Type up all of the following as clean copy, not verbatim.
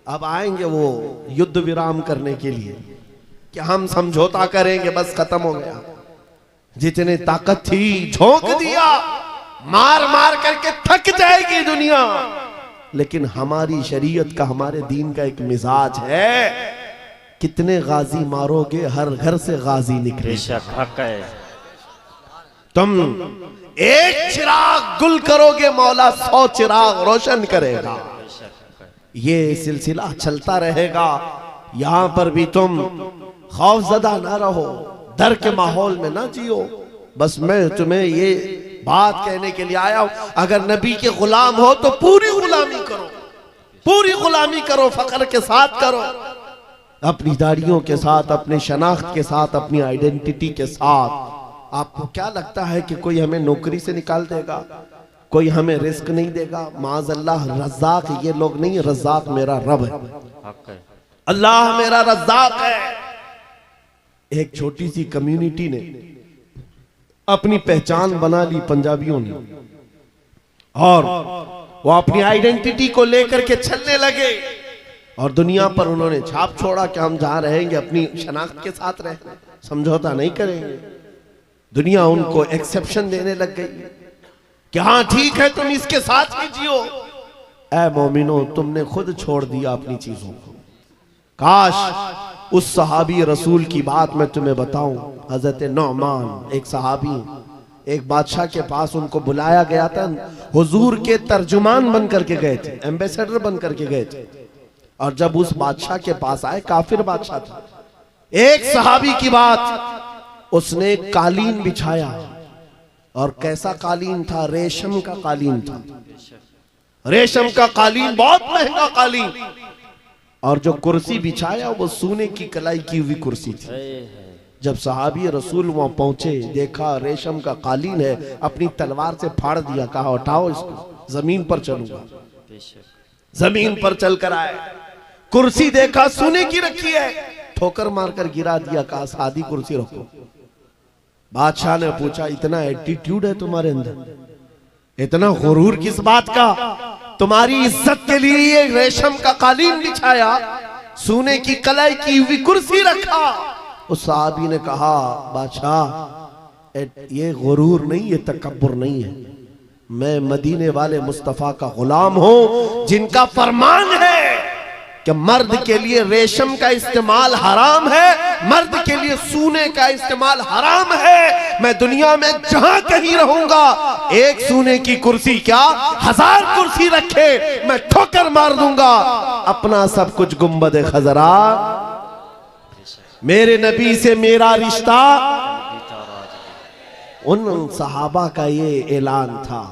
अब आएंगे वो युद्ध विराम करने के लिए कि हम समझौता करेंगे, बस खत्म हो गया। जितने ताकत थी झोंक दिया, मार मार करके थक जाएगी दुनिया। लेकिन हमारी शरीयत का, हमारे दीन का एक मिजाज है, कितने गाजी मारोगे हर घर से गाजी निकले। तुम एक चिराग गुल करोगे, मौला 100 चिराग रोशन करेगा। ये सिलसिला चलता रहेगा। यहां पर भी तुम खौफजदा ना रहो, डर के माहौल में ना जियो। बस मैं तुम्हें ये बात कहने के लिए आया हूं, अगर नबी के गुलाम हो तो पूरी गुलामी करो, पूरी गुलामी करो, फख्र के साथ करो, अपनी दाढ़ियों के साथ, अपने शनाख्त के साथ, अपनी आइडेंटिटी के साथ। आपको क्या लगता है कि कोई हमें नौकरी से निकाल देगा, कोई हमें रिस्क नहीं देगा? माज़अल्लाह रज़्ज़ाक ये लोग नहीं, रज़्ज़ाक मेरा रब है, अल्लाह मेरा रज़्ज़ाक है। एक छोटी सी कम्युनिटी ने अपनी पहचान बना ली पंजाबियों ने, और वो अपनी आइडेंटिटी को लेकर के चलने लगे और दुनिया पर उन्होंने छाप छोड़ा कि हम जहां रहेंगे अपनी शनाख्त के साथ रहेंगे, समझौता नहीं करेंगे। दुनिया उनको एक्सेप्शन देने लग गई कि हाँ ठीक है, तुम इसके साथ ही जियो। ऐ मोमिनो, तुमने खुद छोड़ दिया अपनी चीजों को। काश उस सहाबी रसूल की बात मैं तुम्हें बताऊं। हजरत नौमान एक सहाबी, एक बादशाह के पास उनको बुलाया गया था, हुजूर के तर्जुमान बन करके गए थे, एम्बेसडर बन करके गए थे। और जब उस बादशाह के पास आए, काफिर बादशाह था, एक सहाबी की बात, उसने कालीन बिछाया। और कैसा कालीन था? रेशम का कालीन था, रेशम का कालीन, बहुत महंगा कालीन। और जो कुर्सी बिछाया वो सोने की कलाई की हुई कुर्सी थी। जब सहाबी रसूल वहां पहुंचे, देखा रेशम का कालीन है, अपनी तलवार से फाड़ दिया, कहा उठाओ इसको, जमीन पर चलूंगा। जमीन पर चलकर आए, कुर्सी देखा सोने की रखी है, ठोकर मारकर गिरा दिया, कहा सादी कुर्सी रखो। बादशाह ने पूछा, इतना एटीट्यूड है तुम्हारे अंदर, इतना गुरूर किस बात का? तुम्हारी इज्जत के लिए ये रेशम का कालीन बिछाया, सोने की कलाई की हुई कुर्सी रखा। उस साहबी ने कहा, बादशाह ये गुरूर नहीं, ये तकब्बुर नहीं है, मैं मदीने वाले मुस्तफा का गुलाम हूं, जिनका फरमान है कि मर्द के लिए रेशम का इस्तेमाल हराम है, मर्द के लिए सोने का इस्तेमाल हराम है। मैं दुनिया में जहां कहीं रहूंगा, एक सोने की कुर्सी क्या 1000 कुर्सी रखे, मैं ठोकर मार दूंगा अपना सब कुछ गुंबद खजरा। मेरे नबी से मेरा रिश्ता, उन सहाबा का ये ऐलान था,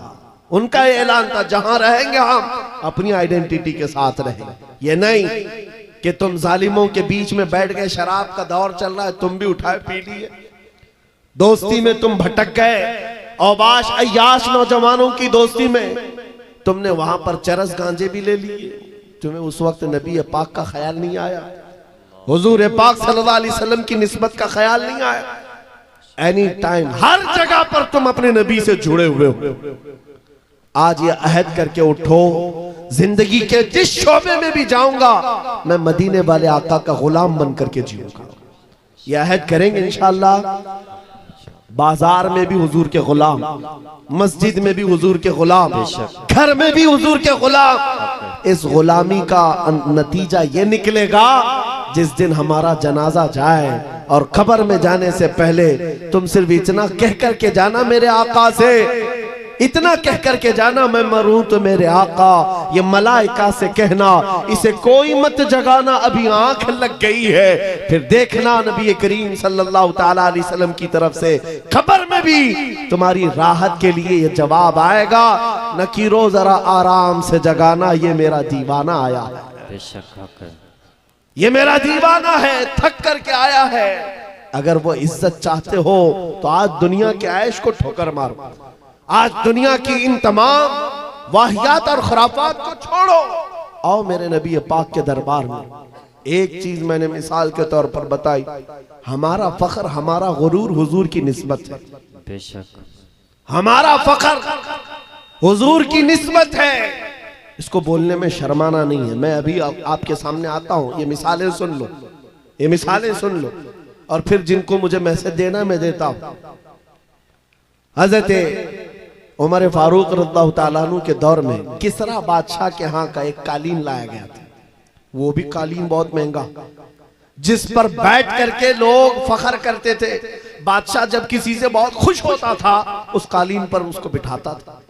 उनका ऐलान था, जहां रहेंगे हम अपनी आइडेंटिटी के साथ रहेंगे। ये नहीं कि तुम जालिमों के बीच में बैठ गए, शराब का दौर चल रहा है, तुम भी उठाए पी लिए, दोस्ती में तुम भटक गए, औबाश अय्याश नौजवानों की दोस्ती में तुमने वहां पर चरस गांजे भी ले लिए, तुम्हें उस वक्त नबी पाक का ख्याल नहीं आया, हुजूर पाक सल्लल्लाहु अलैहि वसल्लम की निस्बत का ख्याल नहीं आया। एनी टाइम हर जगह पर तुम अपने नबी से जुड़े हुए हो। आज ये अहद करके उठो, जिंदगी के जिस शोबे में भी जाऊंगा मैं मदीने वाले आका का गुलाम बन करके जीऊंगा। ये अहद करेंगे इंशाअल्लाह। बाजार में भी हुजूर के गुलाम, मस्जिद में भी हुजूर के गुलाम, घर में भी हुजूर के गुलाम। इस गुलामी का नतीजा ये निकलेगा जिस दिन हमारा जनाजा जाए और कब्र में जाने से पहले तुम सिर्फ इतना कह करके जाना मेरे आका से, इतना कह करके जाना, मैं मरूं तो मेरे आका, ये मलाइका से कहना, इसे कोई मत जगाना, अभी आंख लग गई है। फिर देखना नबी करीम सल्लल्लाहु ताला अलैहि वसल्लम की तरफ से खबर में भी तुम्हारी राहत के लिए ये जवाब आएगा, नकीरो जरा आराम से जगाना, ये मेरा दीवाना आया है, ये मेरा दीवाना है, थक करके आया है। अगर वो इज्जत चाहते हो तो आज दुनिया के ऐश को ठोकर मारो, आज दुनिया की इन तमाम वाहियात और खुराफात को छोड़ो, आओ मेरे नबी पाक के दरबार में। एक चीज मैंने मिसाल के तौर पर बताई, हमारा फख्र, हमारा गुरूर हुजूर की निस्बत है, बेशक हमारा फख्र हुजूर की निस्बत है। इसको बोलने में शर्माना नहीं है। मैं अभी आपके सामने आता हूं, ये मिसालें सुन लो, ये मिसालें सुन लो, और फिर जिनको मुझे मैसेज देना मैं देता हूं। हजरत उमर फारूक रज़ियल्लाहु ताला अन्हु के दौर में किसरा बादशाह के यहाँ का एक कालीन लाया गया था। वो भी कालीन बहुत महंगा, जिस पर बैठ करके लोग फख्र करते थे। बादशाह जब किसी से बहुत खुश होता था उस कालीन पर उसको बिठाता था।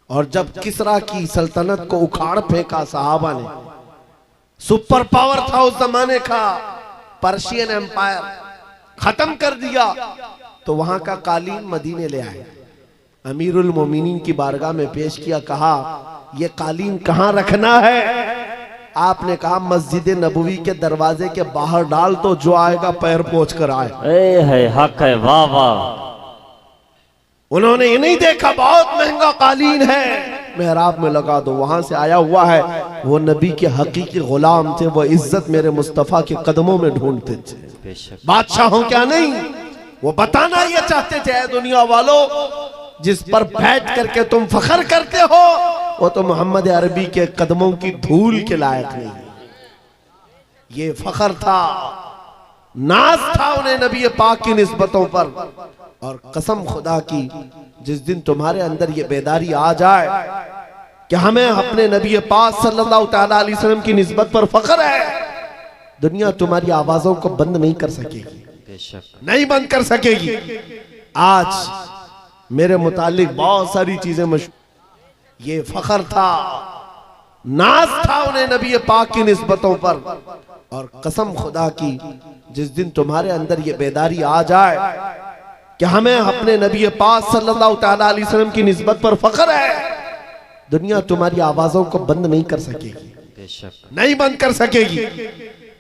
और जब किसरा की सल्तनत को उखाड़ फेंका सहाबा ने, सुपर पावर था उस जमाने का, पर्शियन एम्पायर खत्म कर दिया, तो वहां का कालीन मदीने ले आए, अमीरुल मोमिनीन की बारगाह में पेश किया। कहा यह कालीन कहां रखना है? आपने कहा मस्जिद नबवी के दरवाजे के बाहर डाल, तो जो आएगा पैर पोंछ कर आए। है हक है, वाह वाह। उन्होंने ये नहीं देखा बहुत महंगा कालीन है, मेहराब में लगा दो। वहां से आया हुआ है, वो नबी के हकीकी गुलाम थे, वो इज्जत मेरे मुस्तफा के कदमों में ढूंढते थे। बादशाहों क्या नहीं, वो बताना ये चाहते थे, दुनिया वालों जिस पर बैठ करके तुम फख्र करते हो वो तो मोहम्मद अरबी के कदमों की धूल के लायक नहीं। ये फख्र था, नाज था उन्हें नबी पाक की निस्बतों पर। और कसम खुदा की, जिस दिन तुम्हारे अंदर ये बेदारी आ जाए कि हमें अपने नबी पाक सल्लल्लाहु तआला अलैहि वसल्लम की निस्बत पर फख्र है, दुनिया तुम्हारी आवाजों को बंद नहीं कर सकेगी, नहीं बंद कर सकेगी। आज मेरे मुतालिक बहुत सारी चीजें मशहूर, ये फख्र था, नाज था उन्हें नबी पाक की निस्बतों पर। और कसम खुदा की, जिस दिन तुम्हारे अंदर ये बेदारी आ जाए कि हमें अपने नबी पाक सल्लल्लाहु तआला अलैहि वसल्लम की निस्बत पर फख्र है, दुनिया तुम्हारी आवाजों को बंद नहीं कर सकेगी, नहीं बंद कर सकेगी।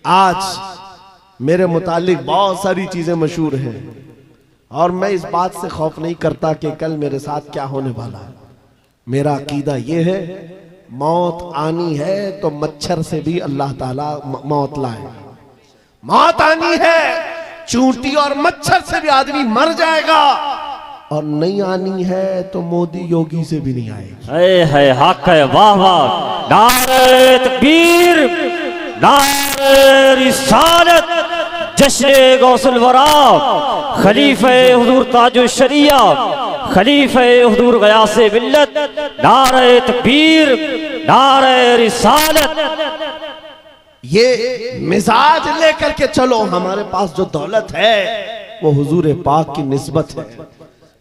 आज मेरे मुतालिक बहुत सारी चीजें मशहूर हैं, और मैं इस बात से खौफ नहीं करता कि कल मेरे साथ क्या होने वाला है। मेरा अकीदा यह है, मौत आनी है तो मच्छर से भी अल्लाह ताला मौत लाए। मौत आनी है, चूंटी और मच्छर से भी आदमी मर जाएगा, और नहीं आनी है तो मोदी योगी से भी नहीं आएगी। है हक है, वाह वाह। नारे तकबीर, नारे रिसालत, जश्न गौसुल वरा, खलीफे हुजूर ताजुश शरिया, खलीफे हुजूर गयासे मिल्लत, नारे तकबीर, नारे रिसालत। ये मिजाज लेकर के चलो, हमारे पास जो दौलत है वो हुजूर पाक की निस्बत है,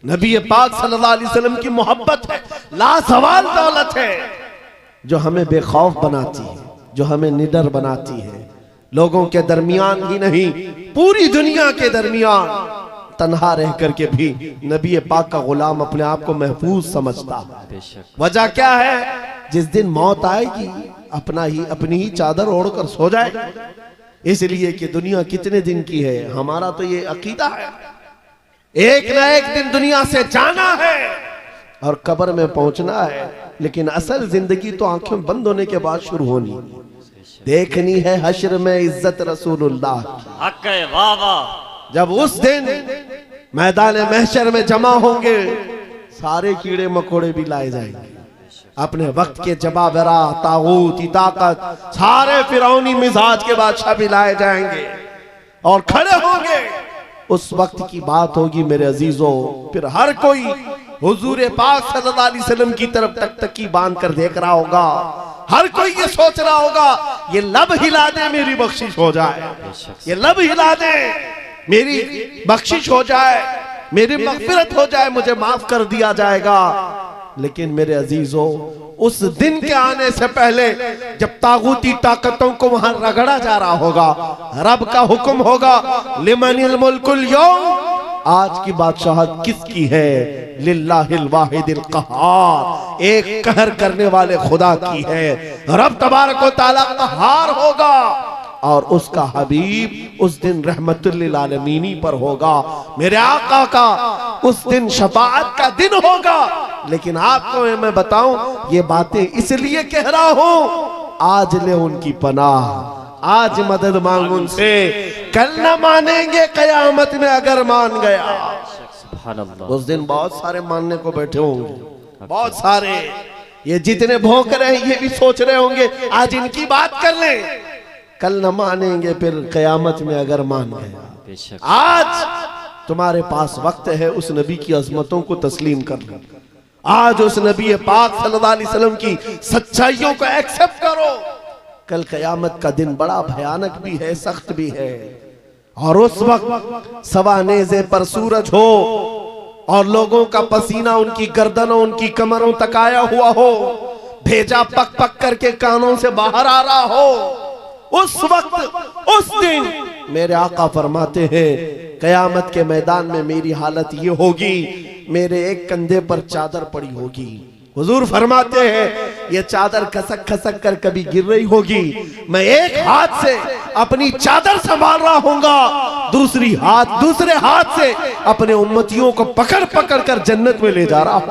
नबी पाक सल्लल्लाहु अलैहि वसल्लम की मोहब्बत है, लासवाल दौलत है, जो हमें बेखौफ बनाती है, जो हमें निडर बनाती है। लोगों के दरमियान ही नहीं, पूरी दुनिया के दरमियान तन्हा रह करके भी नबी पाक का गुलाम अपने आप को महफूज समझता है। वजह क्या है? जिस दिन मौत आएगी अपनी ही चादर ओढ़कर सो जाए, इसलिए कि दुनिया कितने दिन की है। हमारा तो ये अकीदा है, एक ना एक दिन दुनिया से जाना है और कब्र में पहुंचना है, लेकिन असल जिंदगी तो आंखें बंद होने के बाद शुरू होनी। देखनी है हश्र में इज्जत रसूलुल्लाह की। वाह वाह। जब उस दिन मैदान महशर में जमा होंगे, सारे कीड़े मकोड़े भी लाए जाएंगे, अपने वक्त के जबाबरा, तागूती ताकत, सारे फिरौनी मिजाज के बादशाह भी लाए जाएंगे और खड़े होंगे। उस वक्त की बात होगी मेरे अजीजों, फिर हर कोई हुजूर पाक सल्लल्लाहु अलैहि वसल्लम की तरफ टकटकी बांध कर देख रहा होगा। हर कोई ये सोच रहा होगा, ये लब हिला दे मेरी बख्शिश हो जाए, ये लब हिला दे मेरी बख्शिश हो जाए, मेरी मगफिरत हो जाए, मुझे माफ कर दिया जाएगा। लेकिन मेरे अजीजों, उस दिन के आने से पहले जब तागूती ताकतों को वहां रगड़ा जा रहा होगा, रब का हुक्म होगा, लिमनिल मुल्कुल यौम, आज की बादशाहत किसकी है? लिल्लाहिल वाहिदिल क़हार, एक कहर करने वाले खुदा की है। रब तबारक व तआला क़हार होगा और उसका हबीब उस दिन रहमतुल लिल आलमीनी पर होगा। मेरे आका का उस दिन शफाअत का दिन होगा। लेकिन आपको मैं बताऊं, ये बातें इसलिए कह रहा हूं, आज ले उनकी पनाह, आज मदद मांग उनसे, कल न मानेंगे कयामत में अगर मान गया। उस दिन बहुत सारे मानने को बैठे होंगे, बहुत सारे, ये जितने भौंक रहे हैं ये भी सोच रहे होंगे आज इनकी बात कर लें, कल न मानेंगे फिर कयामत में अगर मान गए। आज तुम्हारे पास वक्त है उस नबी की अजमतों को तस्लीम कर लो, आज उस नबी पाक सल्लल्लाहु अलैहि वसल्लम की सच्चाइयों को एक्सेप्ट करो। कल कयामत का दिन बड़ा भयानक भी है, सख्त भी है, और उस वक्त सवा नेज़े पर सूरज हो और लोगों का पसीना उनकी गर्दनों उनकी कमरों तक आया हुआ हो, भेजा पक पक करके कानों से बाहर आ रहा हो, उस वक्त उस दिन मेरे आका फरमाते हैं कयामत के मैदान में मेरी हालत ये होगी, मेरे एक कंधे पर चादर पड़ी होगी। हुजूर फरमाते हैं ये चादर खसक खसक कर कभी गिर रही होगी, मैं एक हाथ से अपनी चादर संभाल रहा हूँगा, दूसरे हाथ से अपने उम्मतियों को पकड़ पकड़ कर जन्नत में ले जा रहा हूँ।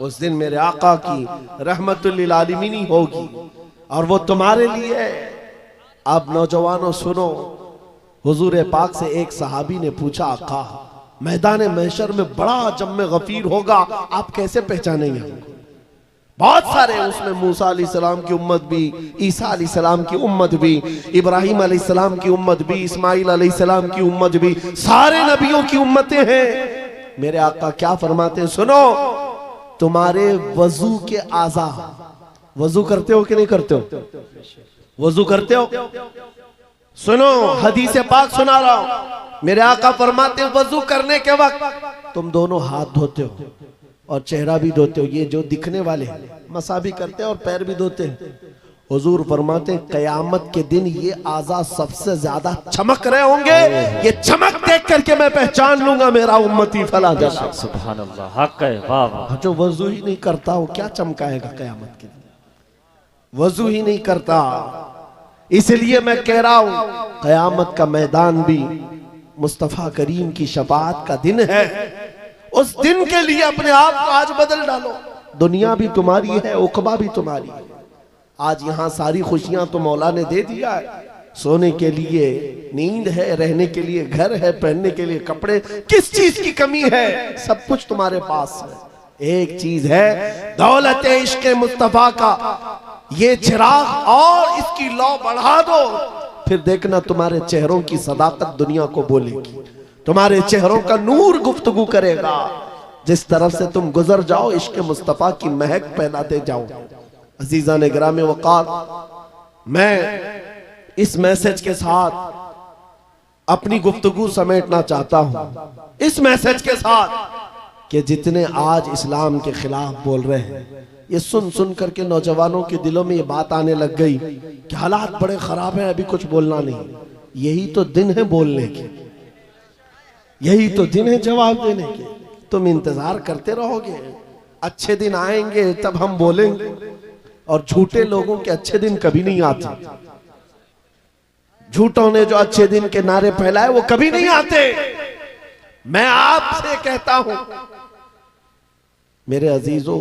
उस दिन मेरे आका की रहमतुल लिल आलमीन होगी और वो तुम्हारे लिए। अब नौजवानों सुनो, हुजूर पाक से एक सहाबी ने पूछा आका मैदान महशर में बड़ा जम्मे गफीर होगा, आप कैसे पहचानेंगे? बहुत सारे उसमें मूसा अलैहिस्सलाम की उम्मत भी, ईसा अलैहिस्सलाम की उम्मत भी, इब्राहिम अलैहिस्सलाम की उम्मत भी, इस्माइल अलैहिस्सलाम की उम्मत भी, सारे नबियों की उम्मतें हैं। मेरे आका क्या फरमाते हैं सुनो, तुम्हारे वजू के आज़ा, वजू करते हो कि नहीं करते हो? वजू करते हो? सुनो हदीस पाक सुना रहा हूं, मेरे आका फरमाते हैं वजू करने के वक्त तुम दोनों हाथ धोते हो और चेहरा भी धोते हो, ये जो दिखने वाले मसा भी करते हैं और पैर भी धोते हैं। हुजूर फरमाते हैं कयामत के दिन ये आज़ा सबसे ज्यादा चमक रहे होंगे, ये चमक देख करके मैं पहचान लूंगा मेरा उम्मती फला जला। सुभान अल्लाह, हक है, वाह वाह। जो वजू ही नहीं करता वो क्या चमकाएगा कयामत के दिन? वजू ही नहीं करता। इसलिए मैं कह रहा हूं कयामत का मैदान भी मुस्तफा करीम की शफाअत का दिन है। उस दिन के लिए अपने आप को आज बदल डालो। दुनिया भी तुम्हारी है, उकबा भी तुम्हारी है। आज यहाँ सारी खुशियां तो मौला ने दे दिया है, सोने के लिए नींद है, रहने के लिए घर है, पहनने के लिए कपड़े, किस चीज की कमी है? सब कुछ तुम्हारे पास है। एक चीज है दौलत इश्क मुस्तफा का ये चिराग, और इसकी लौ बढ़ा दो, फिर देखना तुम्हारे चेहरों की सदाकत दुनिया को बोलेगी, तुम्हारे चेहरों का नूर गुफ्तगू करेगा। जिस तरफ से तुम गुजर जाओ इश्क मुस्तफा की महक फैलाते जाओ। अजीजा ने गिरामे वक़ार, मैं इस मैसेज के साथ अपनी गुफ्तगू समेटना चाहता हूं, इस मैसेज के साथ कि जितने आज इस्लाम के खिलाफ बोल रहे हैं, ये सुन सुन करके नौजवानों के दिलों में ये बात आने लग गई कि हालात बड़े खराब हैं, अभी कुछ बोलना नहीं। यही तो दिन है बोलने के, यही तो दिन है जवाब देने के। तुम इंतजार करते रहोगे, अच्छे दिन आएंगे तब हम बोलेंगे, और झूठे लोगों के अच्छे दिन कभी नहीं आते। झूठों ने जो अच्छे दिन के नारे फैलाए वो कभी नहीं आते। मैं आपसे कहता हूं मेरे अजीजों,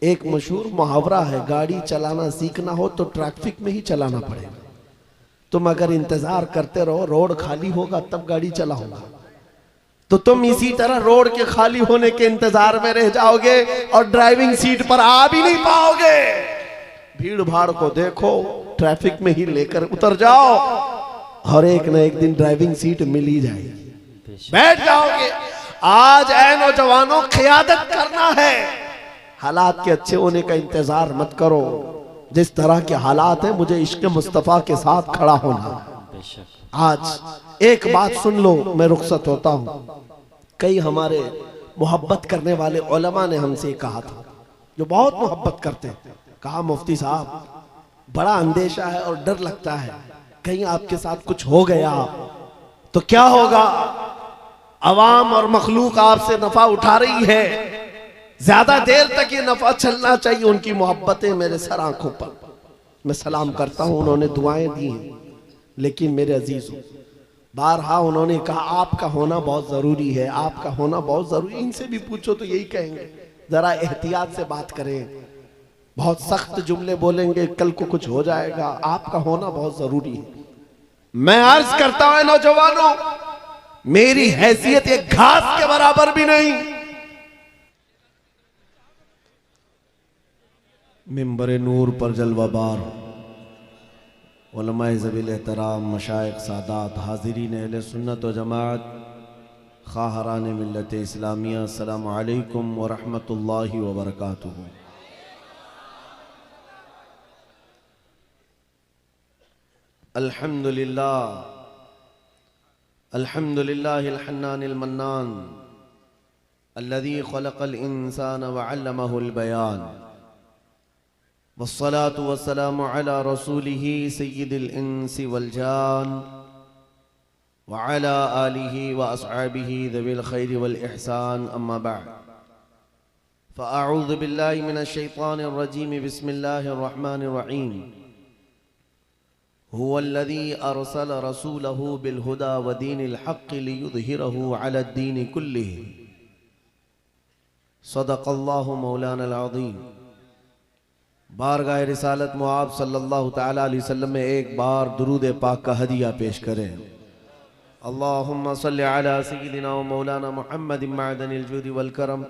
एक मशहूर मुहावरा है, गाड़ी चलाना सीखना हो तो ट्रैफिक में ही चलाना पड़ेगा। तुम अगर इंतजार करते रहो रोड खाली होगा तब गाड़ी चलाओगा, तो तुम इसी तरह रोड के खाली होने के इंतजार में रह जाओगे और ड्राइविंग सीट पर आ भी नहीं पाओगे। भीड़ भाड़ को देखो, ट्रैफिक में ही लेकर उतर जाओ और एक न एक दिन ड्राइविंग सीट मिल ही जाएगी, बैठ जाओगे। आज ऐ नौजवानों, क़ियादत करना है, हालात के अच्छे होने का इंतजार मत करो। जिस तरह के हालात हैं, मुझे इश्क मुस्तफा के साथ खड़ा होना। आज एक बात सुन लो, मैं रुखसत होता हूं। कई हमारे मोहब्बत करने वाले उलमा ने हमसे कहा था, जो बहुत मोहब्बत करते हैं, कहा मुफ्ती साहब बड़ा अंदेशा है और डर लगता है, कहीं आपके साथ कुछ हो गया तो क्या होगा? अवाम और मखलूक आपसे नफा उठा रही है, ज्यादा देर तक ये नफा चलना चाहिए। उनकी मोहब्बतें मेरे सर आंखों पर, मैं सलाम करता हूं, उन्होंने दुआएं दी हैं। लेकिन मेरे अजीजों, बारहा उन्होंने कहा आपका होना बहुत जरूरी है, आपका होना बहुत जरूरी। इनसे भी पूछो तो यही कहेंगे, जरा एहतियात से बात करें, बहुत सख्त जुमले बोलेंगे, कल को कुछ हो जाएगा। आपका होना बहुत जरूरी है। मैं अर्ज करता हूं नौजवानों, मेरी हैसियत एक घास के बराबर भी नहीं। मिंबर नूर पर जलवाबार उलमाए ज़बील एहतराम मशाइख सादात हाज़रीन अहले सुन्नत व जमात खाहरान मिल्लत इस्लामिया अस्सलामु अलैकुम व रहमतुल्लाहि व बरकातुहू। अल्हम्दुलिल्लाह अल्हम्दुलिल्लाहिल हन्नानिल मन्नान अल्लज़ी खलक़ल इंसान व अल्लमहुल बयान वस्सलातु वस्सलामु अला रसूलिही सय्यिदिल इंसी वल जान व अला आलिही व अस्हाबिही ज़विल खैरि वल इहसान अम्मा बअद फ़अऊज़ु बिल्लाहि मिनश शैतानिर रजीम बिस्मिल्लाहिर रहमानिर रहीम हुवल्लज़ी अरसल रसूलहु बिल हुदा व दीनिल हक़्क़ि लियुज़हिरहु अलद्दीनि कुल्लिहि सदक़ल्लाहु मौलानल अज़ीम। बारगाह रिसालत मुआब सल्लल्लाहु तआला अलैहि वसल्लम में एक बार दुरूद पाक का हदिया पेश करें। अल्लाहुम्मा सल्लि अला सय्यिदिना व मौलाना मुहम्मदिन मअदनिल जुदी वल करम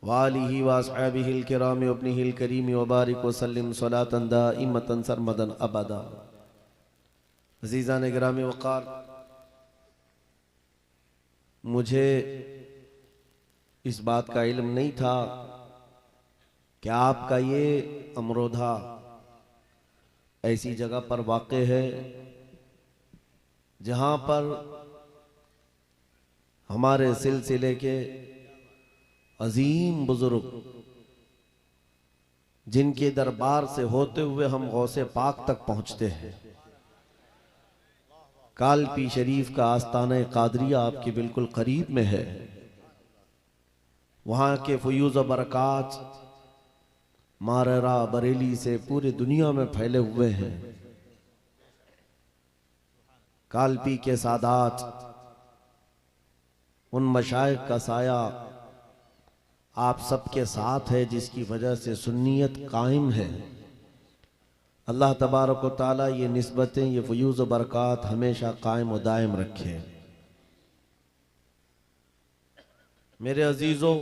व आलिहि व अस्हाबिहिल किराम व इब्निहिल करीम व बारिक व सल्लिम सलातन दाइमतन सरमदन अबदा। अज़ीज़ान गिरामी वक़ार, मुझे इस बात का इल्म नहीं था कि आपका ये अमरोधा ऐसी जगह पर वाक़े है जहाँ पर हमारे सिलसिले के अजीम बुजुर्ग जिनके दरबार से होते हुए हम गौसे पाक तक पहुँचते हैं, कालपी शरीफ का आस्ताना कादरिया आपके बिल्कुल करीब में है। वहाँ के फयूज़ व बरक़ात माररा बरेली से पूरी दुनिया में फैले हुए हैं। कालपी के सादात उन मशाइख का साया आप सबके साथ है, जिसकी वजह से सुन्नियत कायम है। अल्लाह तबारक व तआला ये निस्बतें, ये फयूज़ व बरक़ात हमेशा कायम व दायम रखे। मेरे अजीज़ों,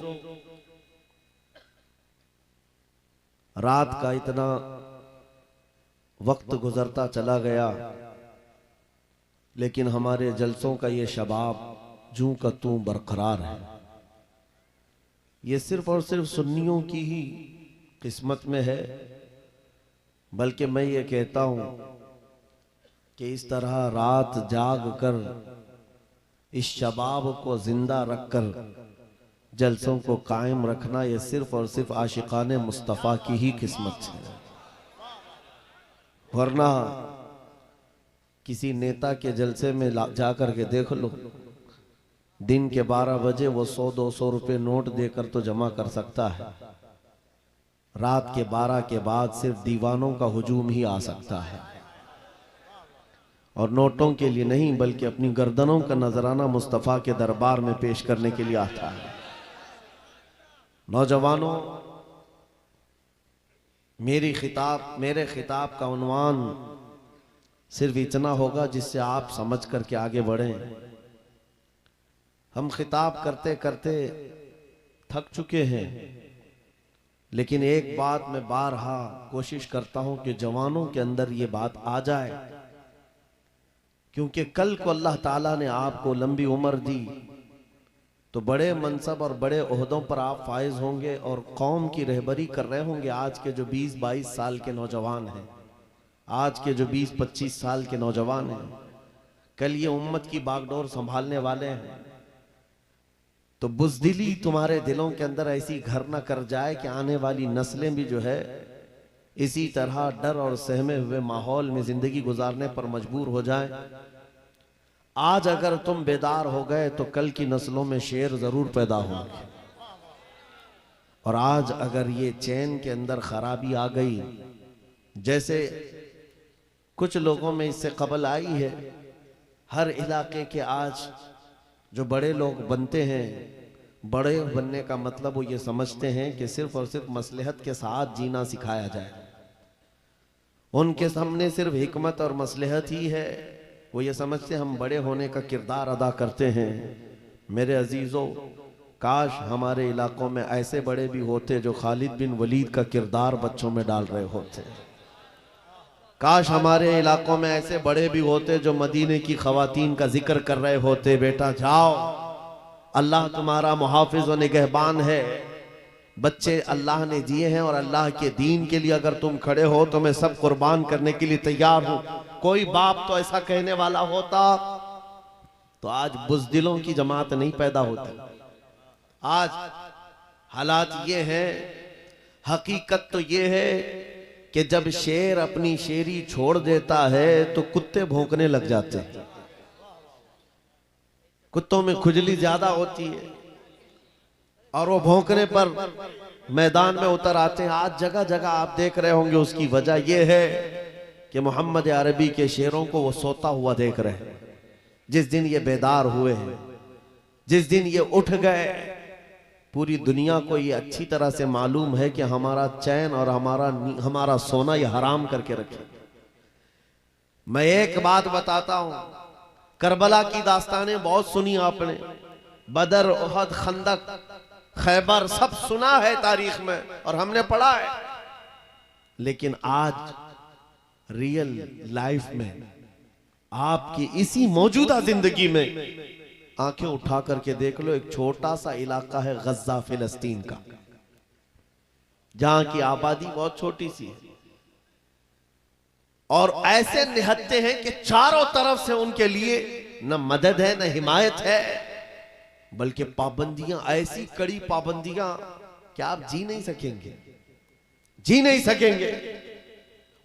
रात का इतना वक्त गुजरता चला गया, लेकिन हमारे जलसों का ये शबाब जूं का तूं बरकरार है। ये सिर्फ और सिर्फ सुन्नियों की ही किस्मत में है, बल्कि मैं ये कहता हूं कि इस तरह रात जाग कर इस शबाब को जिंदा रखकर जलसों को कायम रखना, ये सिर्फ और सिर्फ आशिकाने मुस्तफ़ा की ही किस्मत है। वरना किसी नेता के जलसे में जाकर के देख लो, दिन के 12 बजे वो 100-200 रुपए नोट देकर तो जमा कर सकता है, रात के 12 के बाद सिर्फ दीवानों का हुजूम ही आ सकता है। और नोटों के लिए नहीं, बल्कि अपनी गर्दनों का नजराना मुस्तफ़ा के दरबार में पेश करने के लिए आता है। नौजवानों, मेरे खिताब का उन्वान सिर्फ इतना होगा जिससे आप समझ करके आगे बढ़ें। हम खिताब करते करते थक चुके हैं, लेकिन एक बात मैं बारहा कोशिश करता हूं कि जवानों के अंदर ये बात आ जाए, क्योंकि कल को अल्लाह ताला ने आपको लंबी उम्र दी तो बड़े मनसब और बड़े ओहदों पर आप फाइज होंगे और कौम की रहबरी कर रहे होंगे। आज के जो 20-22 साल के नौजवान हैं, आज के जो 20-25 साल के नौजवान हैं, कल ये उम्मत की बागडोर संभालने वाले हैं। तो बुज़दिली तुम्हारे दिलों के अंदर ऐसी घर न कर जाए कि आने वाली नस्लें भी जो है इसी तरह डर और सहमे हुए माहौल में जिंदगी गुजारने पर मजबूर हो जाए। आज अगर तुम बेदार हो गए तो कल की नस्लों में शेर जरूर पैदा होंगे। और आज अगर ये चैन के अंदर खराबी आ गई, जैसे कुछ लोगों में इससे कबल आई है, हर इलाके के आज जो बड़े लोग बनते हैं, बड़े बनने का मतलब वो ये समझते हैं कि सिर्फ और सिर्फ मसलहत के साथ जीना सिखाया जाए। उनके सामने सिर्फ हिकमत और मसलहत ही है, वो ये समझते हम बड़े होने का किरदार अदा करते हैं। मेरे अजीजों, काश हमारे इलाकों में ऐसे बड़े भी होते जो खालिद बिन वलीद का किरदार बच्चों में डाल रहे होते। काश हमारे इलाकों में ऐसे बड़े भी होते जो मदीने की खवातीन का जिक्र कर रहे होते, बेटा जाओ, अल्लाह तुम्हारा मुहाफिज और निगहबान है, बच्चे अल्लाह ने दिए हैं और अल्लाह के दीन के लिए अगर तुम खड़े हो तो मैं सब कुर्बान करने के लिए तैयार हूं। कोई बाप तो ऐसा कहने वाला होता तो आज बुज़दिलों की जमात नहीं पैदा होती। आज हालात ये हैं, हकीकत तो ये है कि जब शेर अपनी शेरी छोड़ देता है तो कुत्ते भौंकने लग जाते हैं। कुत्तों में खुजली ज्यादा होती है और वो भौंकने पर मैदान में उतर आते हैं। आज जगह जगह आप देख रहे होंगे, उसकी वजह यह है कि मोहम्मद अरबी के शेरों को वो सोता हुआ देख रहे हैं। जिस दिन ये बेदार हुए हैं, जिस दिन ये उठ गए, पूरी दुनिया को ये अच्छी तरह से मालूम है कि हमारा चैन और हमारा सोना ये हराम करके रखे। मैं एक बात बताता हूं, करबला की दास्तानें बहुत सुनी आपने, बदर, उहद, खंदक, खैबर सब सुना है तारीख में और हमने पढ़ा है, लेकिन आज रियल लाइफ में आपकी इसी मौजूदा जिंदगी में आंखें उठा करके देख लो, एक छोटा सा इलाका है गज्जा फिलिस्तीन का, जहां की आबादी बहुत छोटी सी है और ऐसे निहत्ते हैं कि चारों तरफ से उनके लिए न मदद है न हिमायत है, बल्कि पाबंदियां, ऐसी कड़ी पाबंदियां कि आप जी नहीं सकेंगे, जी नहीं सकेंगे।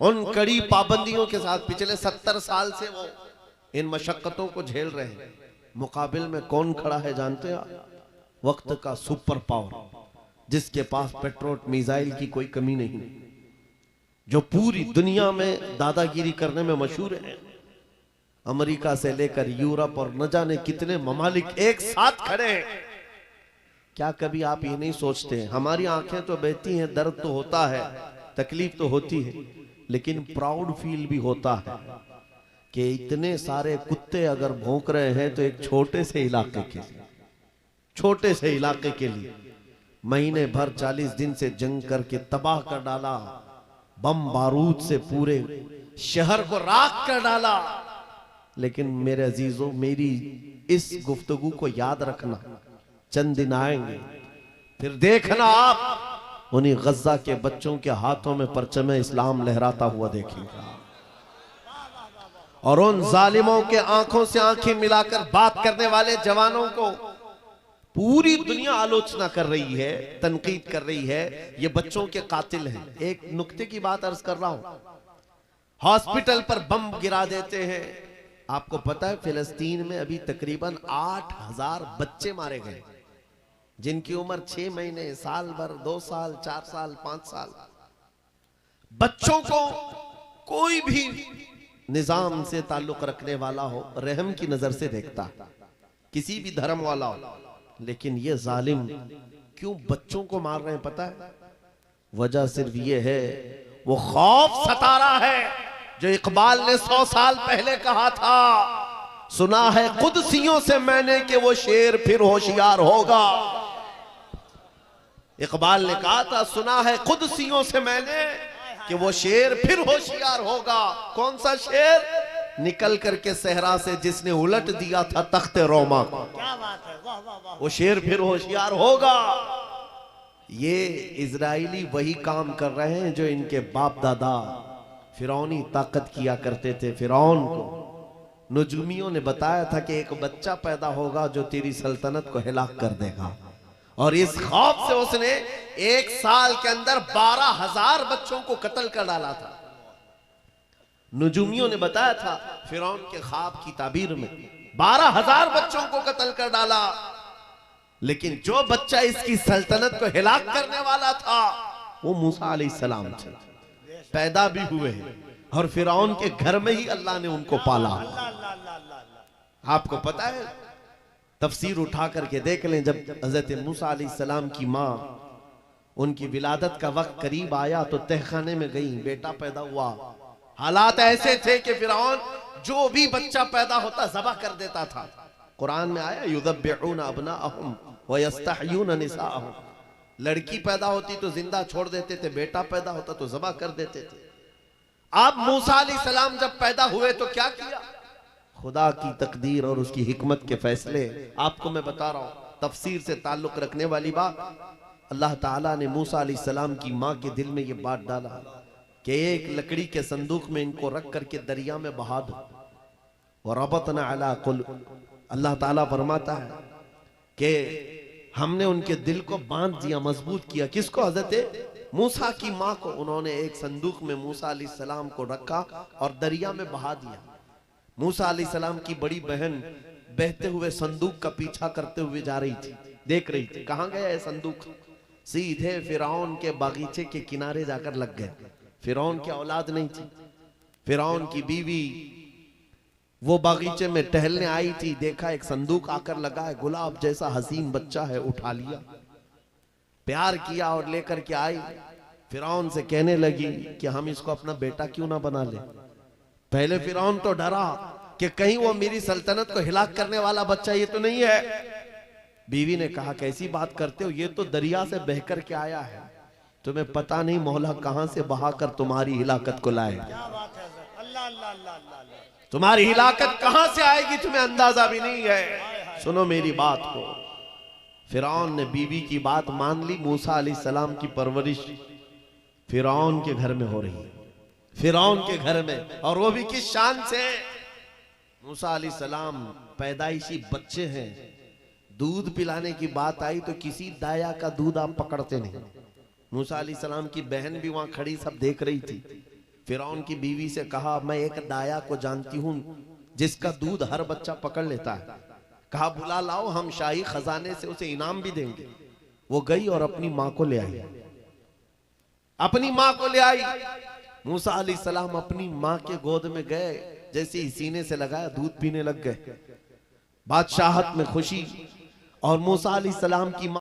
उन कड़ी पाबंदियों के साथ पिछले 70 साल से वो इन मशक्कतों को झेल रहे हैं। मुकाबिल में कौन खड़ा है जानते हैं? वक्त का सुपर पावर, जिसके पास पेट्रोल मिसाइल की कोई कमी नहीं, जो पूरी दुनिया में दादागिरी करने में मशहूर है। अमेरिका से लेकर यूरोप और न जाने कितने ममालिक एक साथ खड़े हैं। क्या कभी आप ये नहीं सोचते, हमारी आंखें तो बहती हैं, दर्द तो होता है, तकलीफ तो होती है, लेकिन प्राउड फील भी होता है कि इतने सारे कुत्ते अगर भौंक रहे हैं तो एक छोटे से इलाके के लिए महीने भर 40 दिन से जंग करके तबाह कर डाला, बम बारूद से पूरे शहर को राख कर डाला। लेकिन मेरे अजीजों, मेरी इस गुफ्तगू को याद रखना, चंद दिन आएंगे फिर देखना आप उन्हीं गज्जा के बच्चों के हाथों में परचम इस्लाम लहराता हुआ देखेंगे और उन जालिमों के आंखों से आंखें मिलाकर बात करने वाले जवानों को पूरी दुनिया आलोचना कर रही है, तनकीद कर रही है, ये बच्चों के कातिल हैं। एक नुक्ते की बात अर्ज कर रहा हूं, हॉस्पिटल पर बम गिरा देते हैं। आपको पता है फिलिस्तीन में अभी तकरीबन 8000 बच्चे मारे गए, जिनकी उम्र 6 महीने, साल भर, 2 साल, 4 साल, 5 साल। बच्चों को कोई भी निजाम से ताल्लुक रखने वाला हो, रहम की नजर से देखता है, किसी भी धर्म वाला हो, लेकिन ये जालिम क्यों बच्चों को मार रहे हैं पता है? वजह सिर्फ ये है, वो खौफ सता रहा है जो इकबाल ने 100 साल पहले कहा था, सुना है कुदसियों से मैंने कि वो शेर फिर होशियार होगा। इकबाल ने कहा था, सुना है कुदसियों से मैंने कि वो शेर फिर होशियार होगा। कौन सा शेर? निकल करके सहरा से जिसने उलट दिया था तख्ते रोमा को। क्या बात है, वाह वाह वाह। वो शेर फिर होशियार होगा। ये इजराइली वही काम कर रहे हैं जो इनके बाप दादा फिरौनी ताकत किया करते थे। फिरौन को नुजूमियों ने बताया था कि एक बच्चा पैदा होगा जो तेरी सल्तनत को हिलाक कर देगा, और इस खौफ से उसने 1 साल के अंदर 12,000 बच्चों को कत्ल कर डाला था। नुजूमियों ने बताया था फिरौन के ख्वाब की ताबीर में 12,000 बच्चों को कत्ल कर डाला, लेकिन जो बच्चा इसकी सल्तनत को हिलाक करने वाला था वो मूसा अलैहिस्सलाम थे। पैदा भी हुए और फिरौन के घर में ही अल्लाह ने उनको पाला। आपको पता है, तफसीर उठा करके देख लें, जब हजरत मूसा अलैहिस्सलाम की माँ, उनकी विलादत का वक्त करीब आया तो तहखाने में गई, बेटा पैदा हुआ। हालात ऐसे थे कि फिरौन जो भी बच्चा पैदा होता ज़बह कर देता था। कुरान में आया युज़ब्बिऊना अब्नाअहुम व यस्तहयून निसाअहुम, लड़की पैदा होती तो जिंदा छोड़ देते थे, बेटा पैदा होता तो ज़बह कर देते थे। आप मूसा अलैहिस्सलाम जब पैदा हुए तो क्या किया? खुदा की तकदीर और उसकी हिकमत के फैसले आपको मैं बता रहा हूं, तफसीर से ताल्लुक रखने वाली बात। अल्लाह ताला ने मूसा अलैहिस्सलाम की माँ के दिल में ये बात डाला कि एक लकड़ी के संदूक में इनको रख करके दरिया में बहा दो। और रबतना अला कुलूब, अल्लाह ताला फरमाता है कि हमने उनके दिल को बांध दिया, मजबूत किया। किसको? हजरत मूसा की माँ को। उन्होंने एक संदूक में मूसा अलैहिस्सलाम को रखा और दरिया में बहा दिया। मूसा अलैहिस्सलाम की बड़ी बहन बहते हुए संदूक का पीछा करते हुए जा रही थी, देख रही थी कहां गया है संदूक। सीधे फिरौन के बागीचे के किनारे जाकर लग गए। फिरौन की औलाद नहीं थी, फिरौन की बीवी वो बागीचे में टहलने आई थी, देखा एक संदूक आकर लगा है, गुलाब जैसा हसीन बच्चा है, उठा लिया, प्यार किया और लेकर के आई। फिरौन से कहने लगी कि हम इसको अपना बेटा क्यों ना बना ले। पहले फिरौन तो डरा कि कहीं वो मेरी सल्तनत को हिलाक करने वाला बच्चा ये तो नहीं है। बीवी ने कहा कैसी बात करते हो, ये तो दरिया से बहकर के आया है, तुम्हें पता नहीं मौला कहां से बहाकर तुम्हारी हिलाकत को लाए। तुम्हारी हिलाकत कहां से आएगी तुम्हें अंदाजा भी नहीं है। सुनो मेरी बात को। फिरौन ने बीवी की बात मान ली। मूसा अलैहिस्सलाम की परवरिश फिरौन के घर में हो रही है, फिरौन के घर में, और वो भी किस शान से। मूसा अलैहिस्सलाम पैदाइशी बच्चे हैं, दूध पिलाने की बात आई तो किसी दाया का दूध आप पकड़ते नहीं। मूसा अलैहिस्सलाम की बहन भी वहां खड़ी सब देख रही थी। फिरौन की बीवी से कहा मैं एक दाया को जानती हूं जिसका दूध हर बच्चा पकड़ लेता है। कहा बुला लाओ, हम शाही खजाने से उसे इनाम भी देंगे। वो गई और अपनी माँ को ले आई, अपनी माँ को ले आई। मूसा अलैहिस्सलाम अपनी माँ के गोद में गए, जैसे ही सीने से लगाया दूध पीने लग गए। बादशाहत में खुशी। और मूसा अलैहिस्सलाम की माँ